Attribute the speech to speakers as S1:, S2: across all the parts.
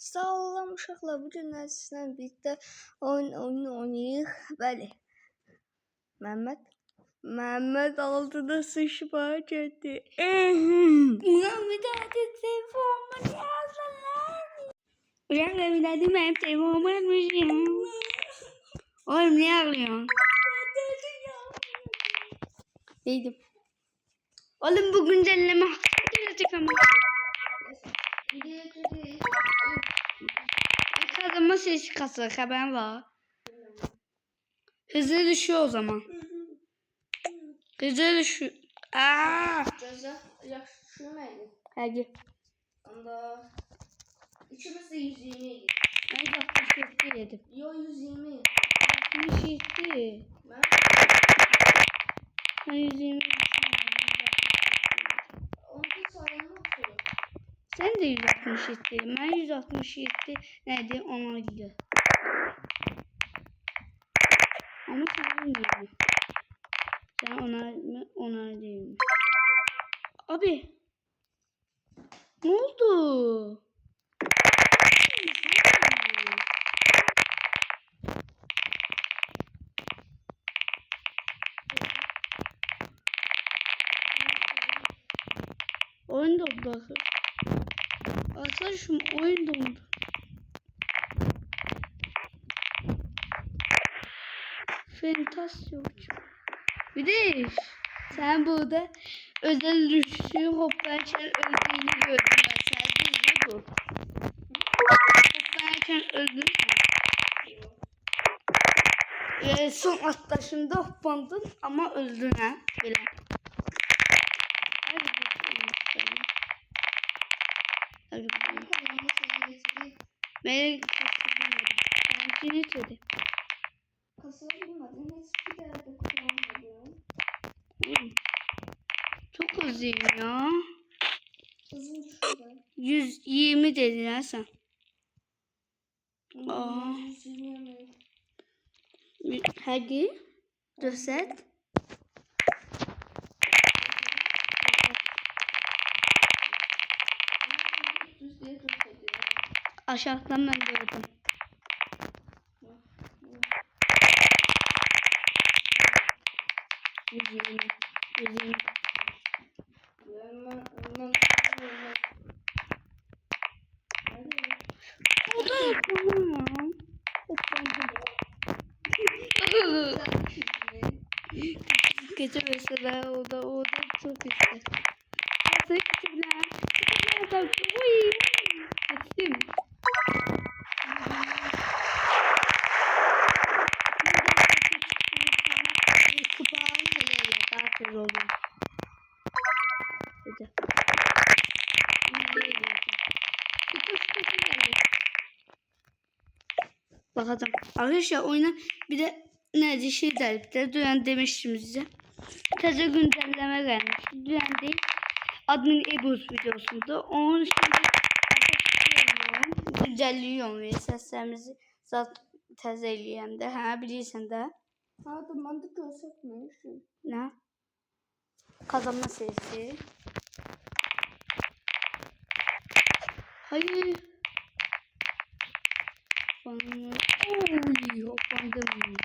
S1: Sağ olun uşaqlar, bu gün sizlə birlikdə oyun oynayırıq. Bəli. Məhəmməd altına sıçma getdi. Ulan bir daha de telefonumu yazın lan. Ulan bir daha de benim telefonumu yazmışım. Oğlum ne ağlıyorsun? Neydim? Oğlum bu güncelleme gelecek ama. Kazanma sesi kasıyor, haberin var. Hızlı düşüyor o zaman. Hızlı düşüyor. Aaa.
S2: Şunu neydi?
S1: Hadi.
S2: Onda ikimiz de 120 yedik.
S1: Ben 67 yedim.
S2: Yo 120.
S1: 67. Ben 120
S2: Onu sayımı oturuyor.
S1: Sen de 167. Ben 167 neydi ona gidiyor. Ama sen bilmiyorum. Sen ona değil mi? Abi. Ne oldu? Oyun dondu. Arkadaşım oyun dondu. Fantastik. Bir de sen burada özel düşüşü hoplarken öldüğünü gördüm ben. Sen değil bu. Hoplarken öldün. Son atlaşında hoppandın ama öldün ha. Böyle. Hadi bakalım. Hadi bakalım. Ben kaçırmadım. Ben ne dedi?
S2: Kasılabilmedin. Eski derdi kullanmadım.
S1: Çok hızlıyım ya.
S2: Hızım düşürdü.
S1: 120 dedin ha sen. Aa.
S2: 120 mi?
S1: Hadi. Reset. Aşağıdan ben gördüm. Yüzeyim. O da yapamam. Gece mesela o da çok ister. Nasıl küçükler? Küçükler bak. Uy. Geçtim. Bakacağım. Arkadaşlar oyuna bir de nerede şey derlikte duyan demiştim size. Taze güncelleme gelmiş. Duyan değil. Admin Ebus videosunda. Onun şimdi güncelliyorum ve seslerimizi zaten təzələyəm də. Hə, bilirsən də.
S2: Hadi ben de göstermiyorum.
S1: Nə? Kazanma sesi. Hayır. Bana... Oy, hoppandım.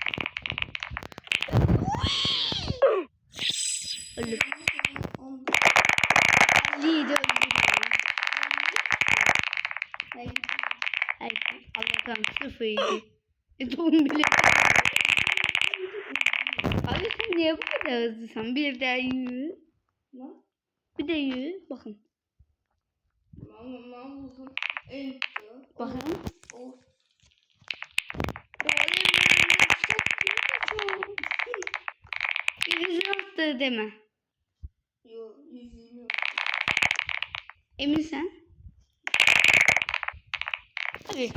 S1: Öldüm. Lider öldüm. Hayır. Allah'tan sıfırıydı. Doğum bile. Abi sen niye bu kadar hızlısın? Bir daha yürü.
S2: Ne?
S1: Bir de yürü. Bakın.
S2: Ben buldum.
S1: Bakın. Yüzü deme.
S2: Yok 120.
S1: Emin sen? Tabii.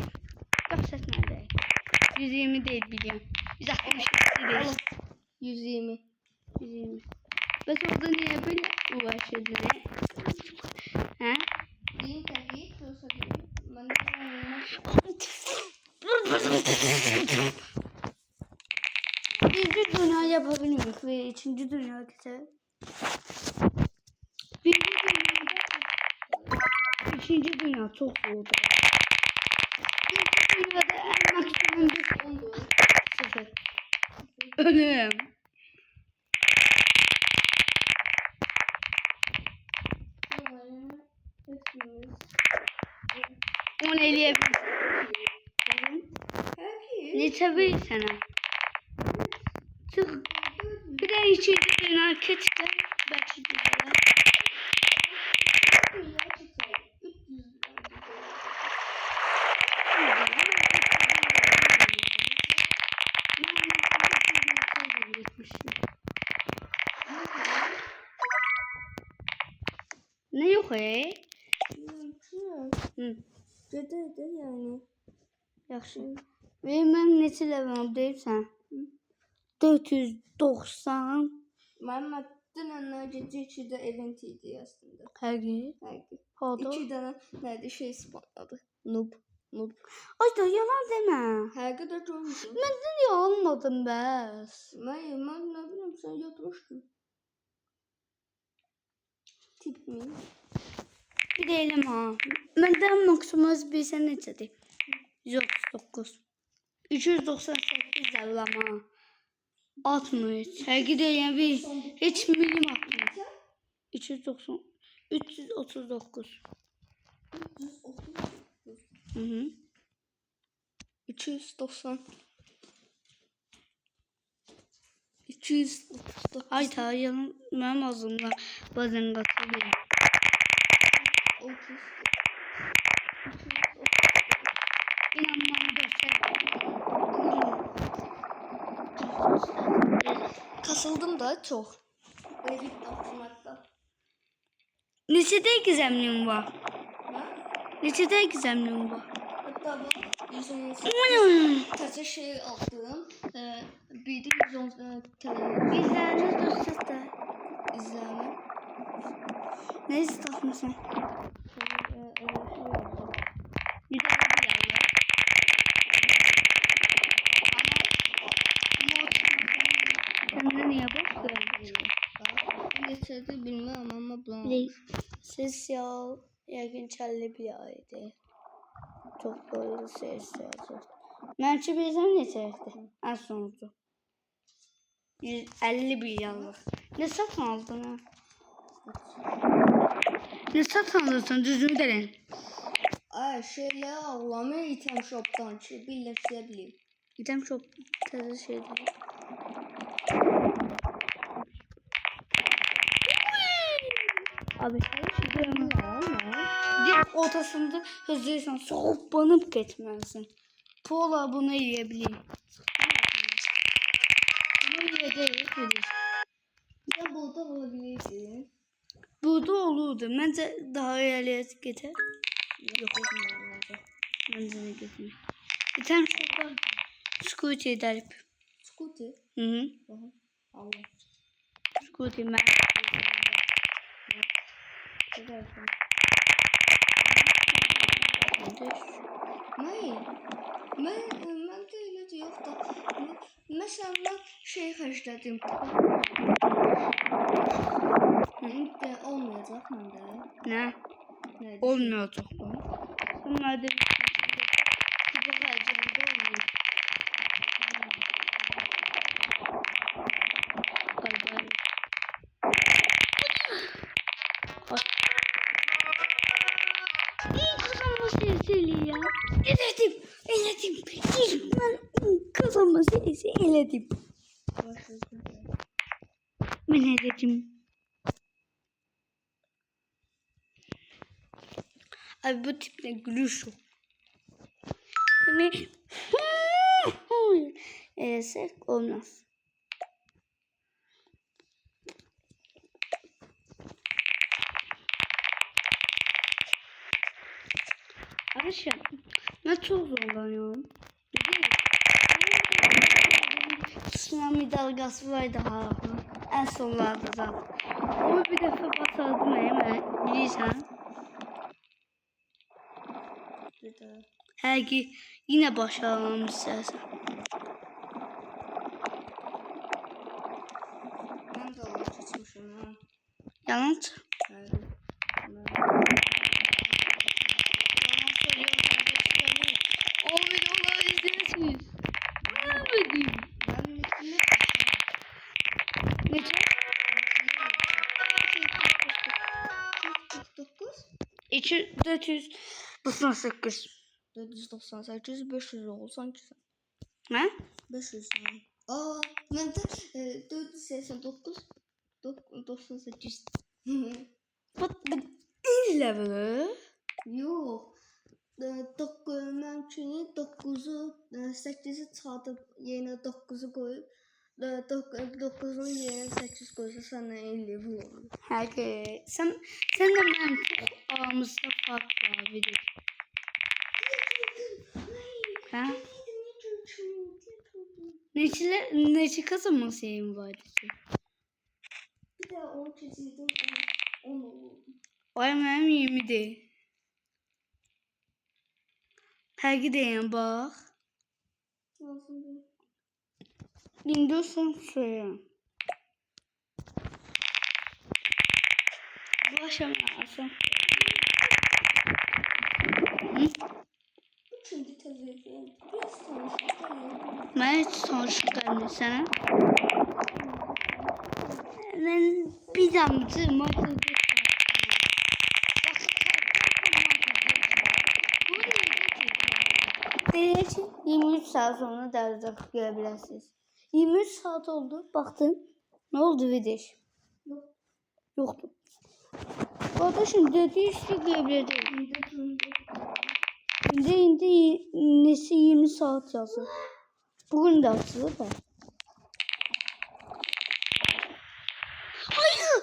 S1: Göstersen nerede? 120 değil biliyorum. 160 değil.
S2: 120.
S1: 120. Ben orada niye böyle uğraşıyordum? He?
S2: Değil tabii. Yoksa değil. Ben de
S1: Birinci dünya yapabiliyoruz ve ikinci dünya güzel. Birinci dünyada ikinci dünya çok zor. Dünyada en maksimum bir
S2: 14.
S1: 0. Ölüm.
S2: Sonra hepimiz.
S1: 10 eleyebiliriz.
S2: Peki.
S1: Neçə versənə? Çıx. Bir də ikinci dönər keçsə, bəlkə düzələr. Ne yok Hı.
S2: Dede yani.
S1: Yaxşı. Və mən neçə level deyirsən? 490.
S2: Mənim dünənlər gecə 2-də event idi aslında.
S1: Həqiqi.
S2: Həqiqi.
S1: Hada.
S2: 2 dənə nədir şey spawnladı. Noob.
S1: Ay da yalan demə.
S2: Həqiqi də görmüşəm.
S1: Mən də almadım bəs.
S2: Mən nə bileyim sən yatmışdın. Tip mi?
S1: Bir deyiləm ha. Məndən maksimum bilsən neçədir? 139. 298 əllama. 60. Həqiqi deyiləm bir heç milim atmır. 290. 339.
S2: 330.
S1: Hı.
S2: 290. 239.
S1: Ay ta yalan mənim ağzımda bazen qatılır.
S2: 30.
S1: İnanmam göster.
S2: Kasıldım da çok. Evit yaptım hatta.
S1: Neçədə gizemliğim var?
S2: Ha?
S1: Neçədə gizemliğim var?
S2: Hatta bak 118
S1: Oy.
S2: taze şey aldım. Bir de 110
S1: İzləyiniz dostlar.
S2: izleme.
S1: Ne istiyorsun? Bir de kendine niye bakıyorsun?
S2: Getirdi bilmem ama bulamam.
S1: Ses ya yakın çalı bir aydı. Çok böyle ses yazdı. Mənçi bilsəm neçəkdir? Ən sonuncu. 151 yalnız. Ne satın aldın ha? Ne satın alırsan düzünü deyin.
S2: Ay şeyler avlamı item shop'tan ki birleştirebileyim.
S1: Gidem çok taze şeyler. Abi dip ortasında hızlıysan soğuk banıp geçmezsin. Pola bunu yiyebileyim. Bunu yiyeceğiz.
S2: Ya burada olabilirdi.
S1: Burada olurdu. Bence daha ilerleye getir.
S2: Yok olmuyor.
S1: Bence de getir. Bir tane şurada scooter derip.
S2: Scooter.
S1: Hı hı.
S2: Allah.
S1: Scooter ben.
S2: Ben de öyle de yok da. Mesela ben şey harcadım. De olmayacak mı da?
S1: Ne?
S2: Ne?
S1: Olmuyordu. Bunlar da bir harcamada olmuyor. Galiba. Kazanma sesili ya. Eledim. Ben kazanma sesi eledim. Ben eledim. Abi bu tiple gülüş yok. Sek olmaz. Arkadaşlar ben çok zorlanıyorum. Tsunami dalgası vardı ha. En sonlarda da. Ama bir defa basardım hemen. Bilirsen.
S2: Bir de.
S1: Her ki yine başarılamam istersen.
S2: Ben de Allah tutmuşum ha.
S1: Yalan. 498.
S2: 498, 500 olsan ki.
S1: Hə?
S2: 500. Aa, mən də 489, 98.
S1: Level.
S2: Yox. Mənkini 9-u, 8-i çıxardıb yenə 9-u qoyub 9-un yerinə 8 qoysa sənə 50 olur.
S1: Həqiqi. Sən də mənim aramızda fark var video. Hə? Neçə kazanmaq şeyim var ki?
S2: Bir də 10 keçirdim, 10 oldu.
S1: Ay mənim 20'dir. Həqiqi deyən bax.
S2: Lazım deyil.
S1: İndi sən söyləyəm. Bulaşam lazım.
S2: Üçüncü təzədən biraz tanışlıqlar.
S1: Mən heç tanışıq gəlmir sənə. Mən bir damcı Michael Deyək ki, 23 saat sonra dərzə gələ bilərsiniz. 23 saat oldu, baxdın. Nə oldu vidiş?
S2: Yox.
S1: Yoxdur. Qardaşım, dediyi işte qəbul deyil. İndi neçə 20 saat yazır. Bugün də açılır da. Hayır.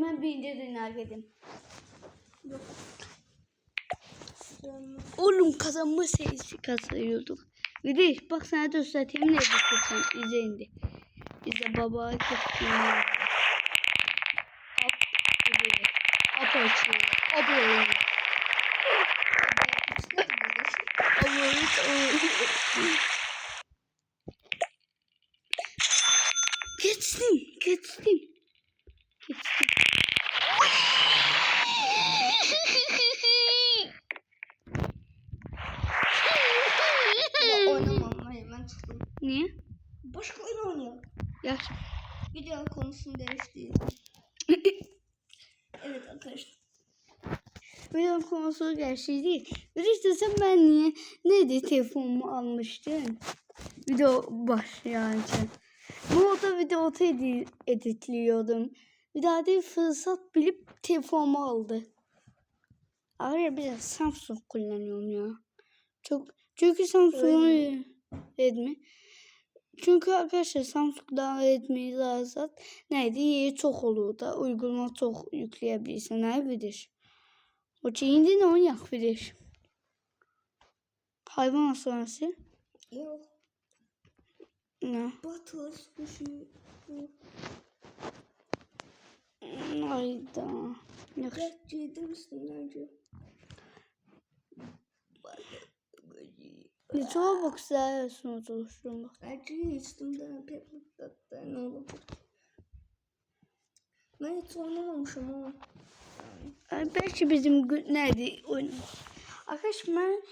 S1: Mən birinci dünya gedim.
S2: Yox.
S1: Oğlum kazanma sayısı kazanıyorduk. Vidiş bak sana göstereyim ne yapacağım. İzle indi. İzle baba gittiğini. Hop açıyor. Hop oluyor. Geçtim.
S2: Oynamam, mən çıxdım.
S1: Niye?
S2: Başka oyun oynayalım.
S1: Yaş.
S2: Video konusunu değiştirdim. Evet arkadaşlar.
S1: Video konusu gerçeği değil. İşte sen ben neydi telefonumu almıştın? Video başlayınca. Bu orada video editliyordum. Bir daha değil fırsat bilip telefonumu aldı. Arkadaşlar biraz Samsung kullanıyorum ya. Çünkü Samsung'u etmi. Çünkü arkadaşlar Samsung'dan etmeyi lazım. Neydi? Yeri çok olur da uygulama çok yükleyebilirsin. Ne bilir? O indi ne oynayak bilir? Hayvan hastanesi.
S2: Yok.
S1: Ne?
S2: Batıs bir şey.
S1: Ayda. Yaxşı.
S2: Giydim üstünden.
S1: Neçə boxlar üstünə çalışıyorum bak.
S2: Acı üstümden peplikten ne olur. Ben hiç oynamamışım ama.
S1: Belki bizim nerede oyun. Arkadaş ben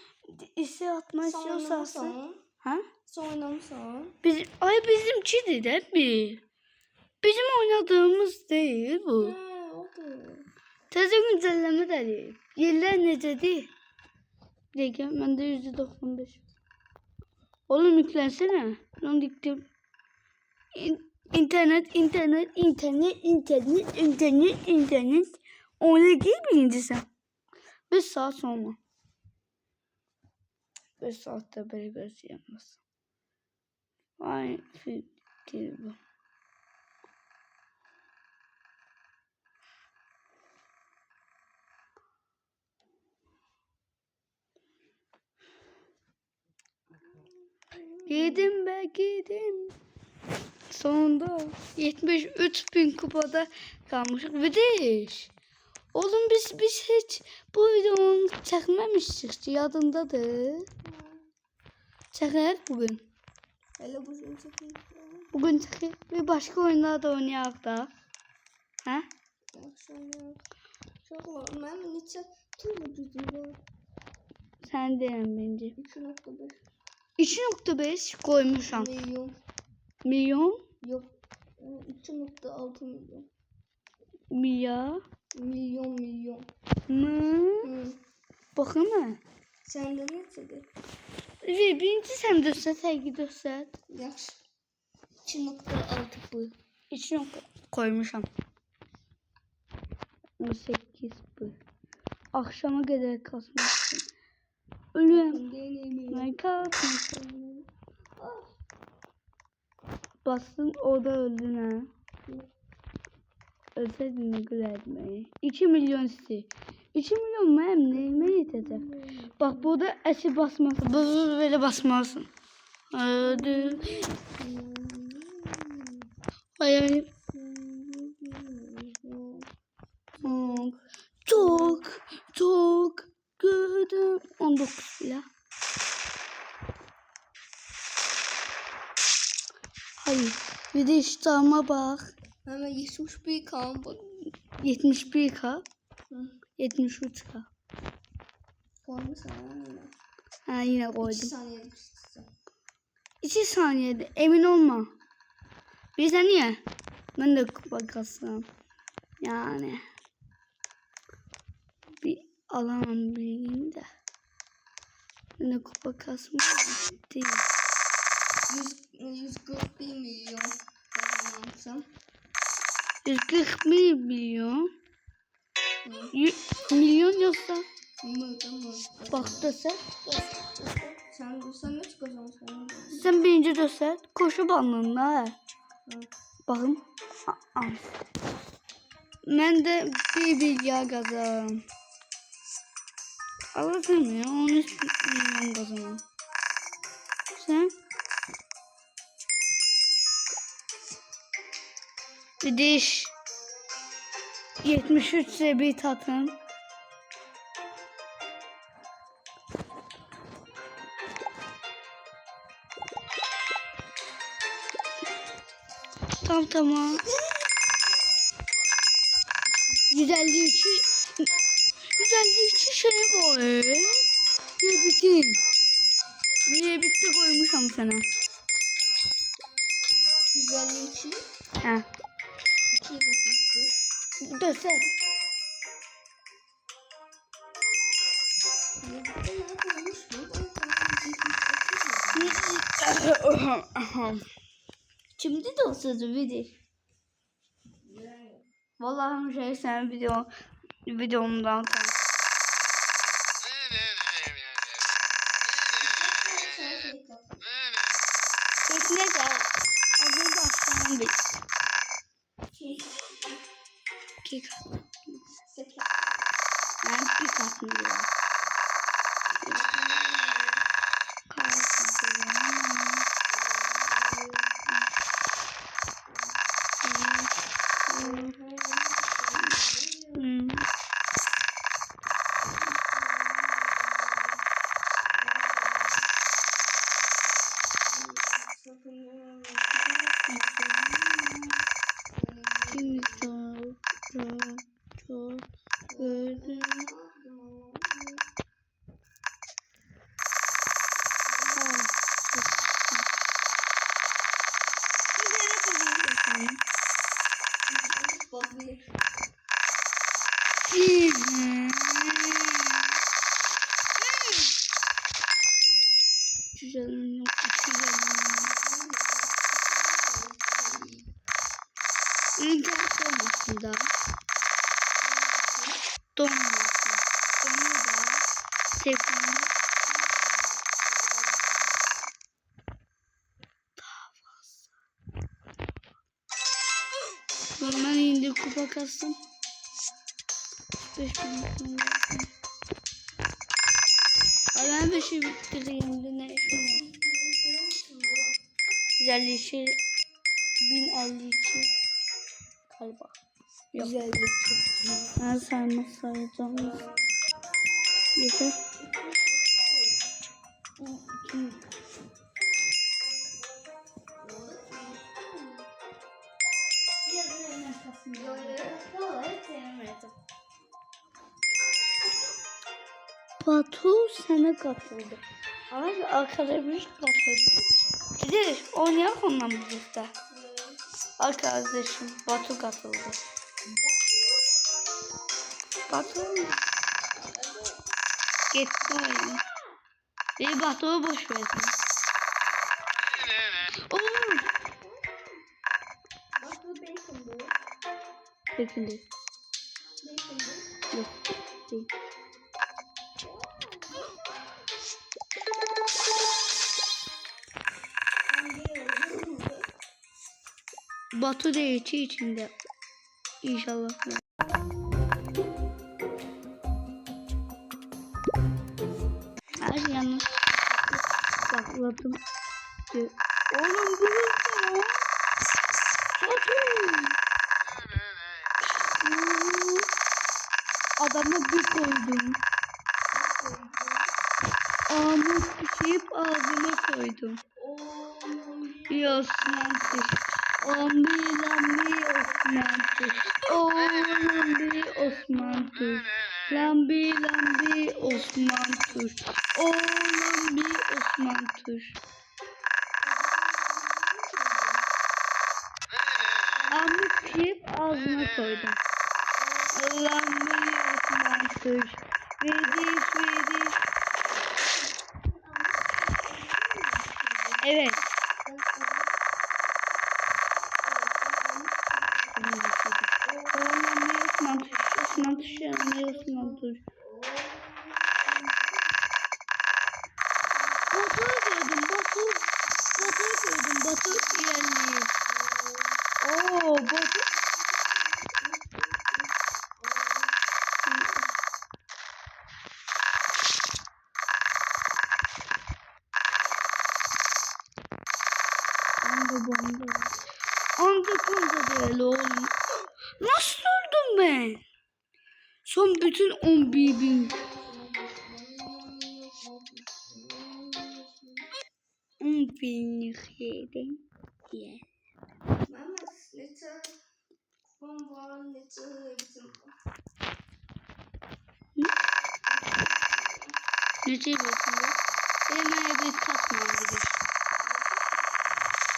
S1: ise atmak istiyorsan. Ha?
S2: Oynamışam.
S1: Bizimkidir de bir. Bizim oynadığımız değil bu.
S2: Ha, oldu.
S1: Təzə güncəlləmə də deyil. Yerlər necədir? Bir dəqiqə, məndə %95. Oğlum yüklensene. Onu diktim. İnternet. Ona gir birinci sen. 5 saat sonra. 5 saatte böyle gösteremez. Vay fikir bu. Gidim. Sonunda 73.000 kupada kalmışıq. Vidiş. Oğlum biz hiç bu videonu çəkməmişdik ki, yadındadır. Çəkək bugün.
S2: Hele bugün çekeyim.
S1: Bugün çəkək. Bir başka oyunlar da oynayaq da. Hə?
S2: Akşamlar. Çok var. Ben neçə türlü düzüm var.
S1: Sən deyən bence.
S2: 2.5
S1: 2.5 koymuşam.
S2: milyon.
S1: Milyon?
S2: Yok. 2.6 milyon.
S1: Milyar
S2: Milyon.
S1: mı?
S2: Hı.
S1: Bakın.
S2: Səndə neçədir?
S1: Birinci sən dörsət, həqiqi dörsət.
S2: Yaxşı. 2.6 bu.
S1: İçine koymuşam. 18 bu. Akşama kadar kasmışsın. Ölüyorum. Ben kalkmışım. Bastın o da öldün ha. Ölseydin ne gülerdim. 2 milyon isti. 2 milyon mu hem neyime yetecek? Bak burada esi basmasın. Böyle basmalısın. Hadi. Hayır. Çok gördüm. 19 bile. Hayır. Bir de iştahıma bak.
S2: Hemen 71 kan bak.
S1: 71K. 73K.
S2: Koymuşsun ha.
S1: Ha yine
S2: 2
S1: koydum.
S2: saniye düştü.
S1: 2 saniyede emin olma. Bir saniye. Ben de kupa kasam. Yani. Bir alamam bileyim de. Ben de kupa kasmam değil.
S2: 141 milyon kazanmışsın.
S1: 141 milyon. Milyon yoksa.
S2: Mı.
S1: Bak döset.
S2: Sen ne kazanmışsın?
S1: Sen birinci döset. Koşu bandında ha. Bakın. Ben de bir milyar kazanım. Alırsın ya 13 milyon kazanım. Sen? Bir diş. 73 seviye tatın. Tamam. 152 şey var. Bir bitin. Bir bitti koymuşum sana.
S2: 152.
S1: Ha.
S2: 261.
S1: Döset. Şimdi de o sözü video. Vallahi şey sen videomdan tam. Bekle de hazır başlayalım bir. İki kat. Ben bir kat mı diyorum? Çok gördüm. Güzelim yok. İnternet olmasın da. Donmasın. Donu da. Telefonu daha fazla. Normal indir kupa kastım. 5 bin. Ben 5'i bitireyim de ne işim var? 152 1052 galiba. Yok.
S2: 152.
S1: Ben sayacağım. Yeter. Batu sana katıldı. Ama arkadaşımız katıldı. Gidelim oynayalım onunla birlikte. Arkadaşım Batu katıldı. Batu gitti oyun. Bir Batu'yu boş versin. Oo.
S2: Batu Bacon'du.
S1: Peki.
S2: Bacon'du.
S1: Yok. Değil. Batu değil içinde. İnşallah. Her yanlış sakladım. Oğlum bu ne ya? Adamı bir koydum. Ağzını sıçayıp ağzına koydum. Osman Tuş. Lambi Osman Tuş. Lambi Osman Tuş. Lambi Osman Tuş. Lambi Osman Tuş. Ağzını sıçayıp ağzına koydum. Lambi Osman Tuş. Vediş. Evet. Osman Tuş. Batu yerliği. Batu. Anda değil oğlum. Nasıl durdum ben? Son bütün 11.000. 10.000'lik yedim. Yeah.
S2: Mama, neçə kupon var, neçə heyətim var.
S1: Necə yapıyorsun? Hemen bir tatmam gidiyor.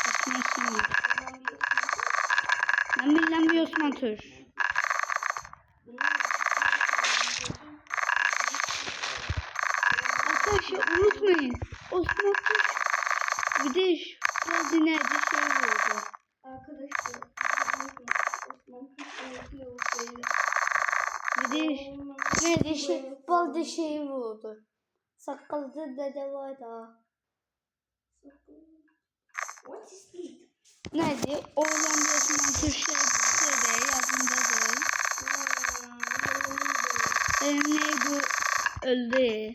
S1: Tatmıyorsun. Ben bilmem bir Osman Tuş. Arkadaşlar unutmayın. Osman Tuş. Bir de şu nerede şey oldu.
S2: Arkadaşlar, Osman Kuş'un yok değil.
S1: Bir de nerede şey, balda şey oldu. Sakallı dede var da.
S2: What is it?
S1: Nerede? Oğlan bir Osman Tuş şeyde yadındadır. Neydi öldü.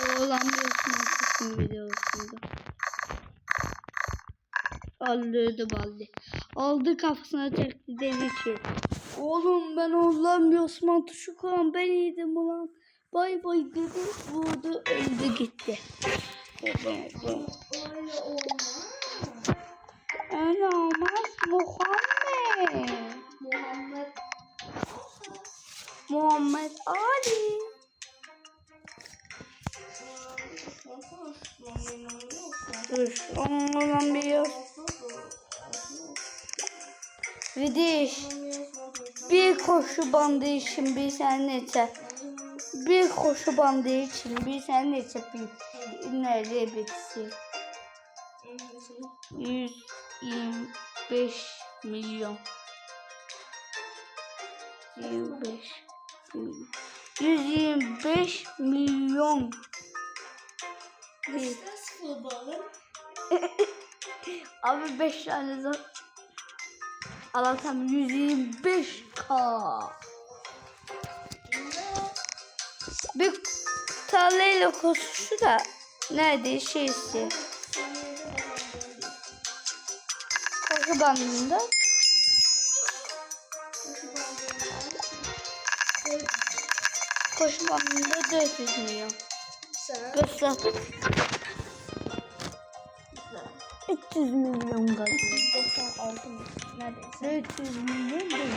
S1: Oğlan bir Osman Tuş'un videosunda. Öldürdü baldı. Aldı kafasına çekti dedi ki. Oğlum ben oğlan bir Osman Tuş'u kuran ben iyiydim ulan. Bay bay dedi vurdu öldü gitti.
S2: Öyle olmaz.
S1: Öyle olmaz Muhammed. Muhammed Ali. Dur, ondan bir yok. Vidiş. Bir koşu bandı için bir sen neçe. Bir koşu bandı için bir sen neçe bir nerede bitsin? 125 milyon. 125 milyon. Abi 5 tane zor. Alatam 125k. Bir tarlayla koşuşu da nerede şeysi. Koşu bandında. Koşu bandında 400 milyon. Göster. 300 milyon galiba.
S2: 96 mı? Neredeyse.
S1: 400 milyon değil.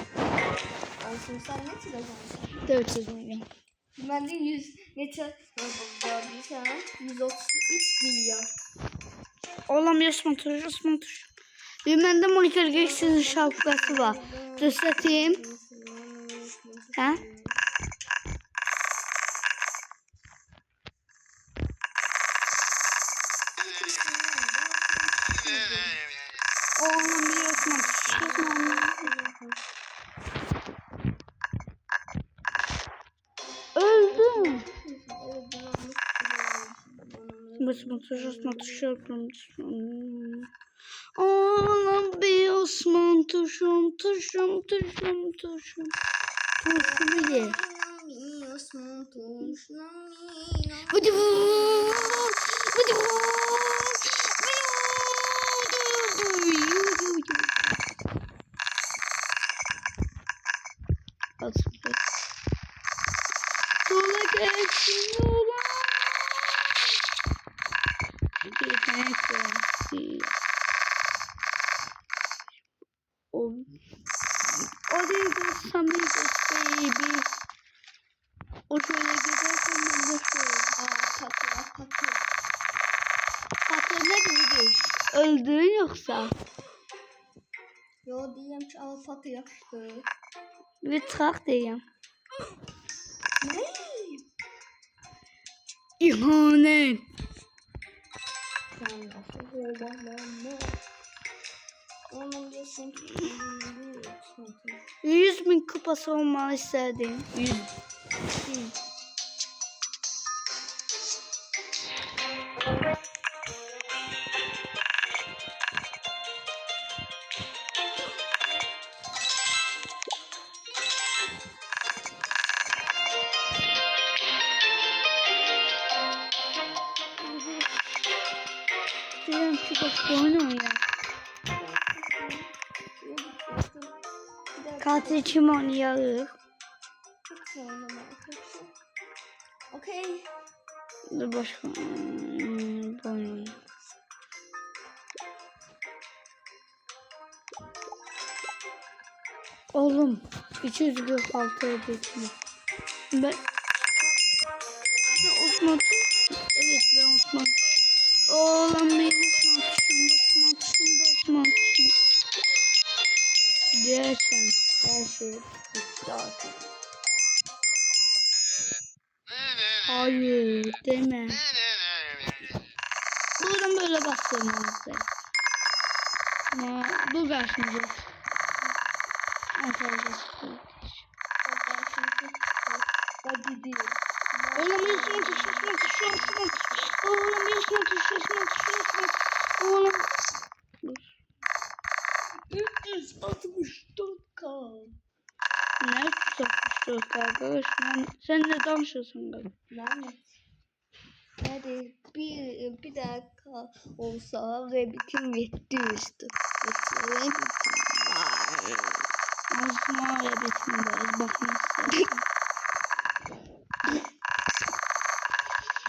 S2: Olsun sen ne çıkacaksın?
S1: 400 milyon.
S2: Ben de 100 neçə gördüysən 133 milyon.
S1: Olamıyor Osman tuş. Bende Michael Jackson'ın şapkası var. Göstereyim. Ha? Oğlum bir Osman öldüm. Osman tuş. Oğlum bir Osman tuşum. Tuşumu ye. Sola geçsin ulan. O değil de Samir baby. O şöyle giderken ben de şöyle. Patladı. Öldün yoksa?
S2: Yo diyeyim ki al patı yakıştı.
S1: Bir trak diyeyim.
S2: Ne?
S1: İhanet.
S2: Sen nasıl oğlanma? Onun diyorsun.
S1: 100.000 kupası olmalı isterdim. 100. Diyorum ki bak oyun ya. Katil kim oynuyor?
S2: Okey.
S1: Dur başka. Bu oyun. Oğlum 246 bekliyorum. Ben Osman. Evet ben Osman. Oğlum benim Osman tuşum. Gerçekten her şey bitti artık. Hayır deme. Buradan böyle bastırmamızda. Bu karşımıza. Olamıyorsun tuşun. Olamıyorsun tuşun. Olam.
S2: 364K.
S1: Ne 364 arkadaş? Sen ne danışıyorsun galiba?
S2: Lanet. Hadi bir dakika olsa ve bütün bitti işte.
S1: Osman ve bütün biraz bakmışsın.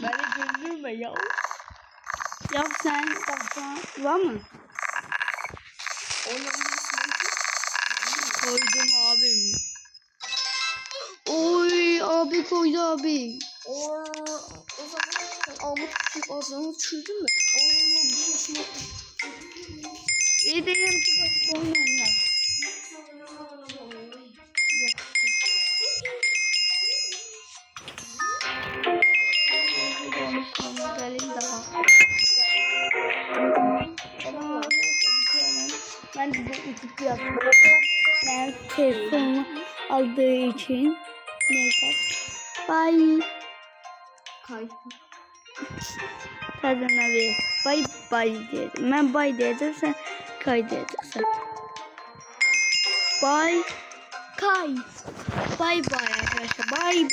S2: Beni güldürme ya.
S1: Ya sen baksan var mı? Koydum abim. Oy abi koydu abi.
S2: O zaman almak için ağzını çürdün mü?
S1: İyi diyelim ki başka oyun ya. Ben de YouTube yaptım. Ben telefonu aldığı için neyse. Bye.
S2: Kay.
S1: Tadına bir bye dedim. Ben bye dedim sen kay dedin. Bye. Kay. Bye arkadaşlar. Bye.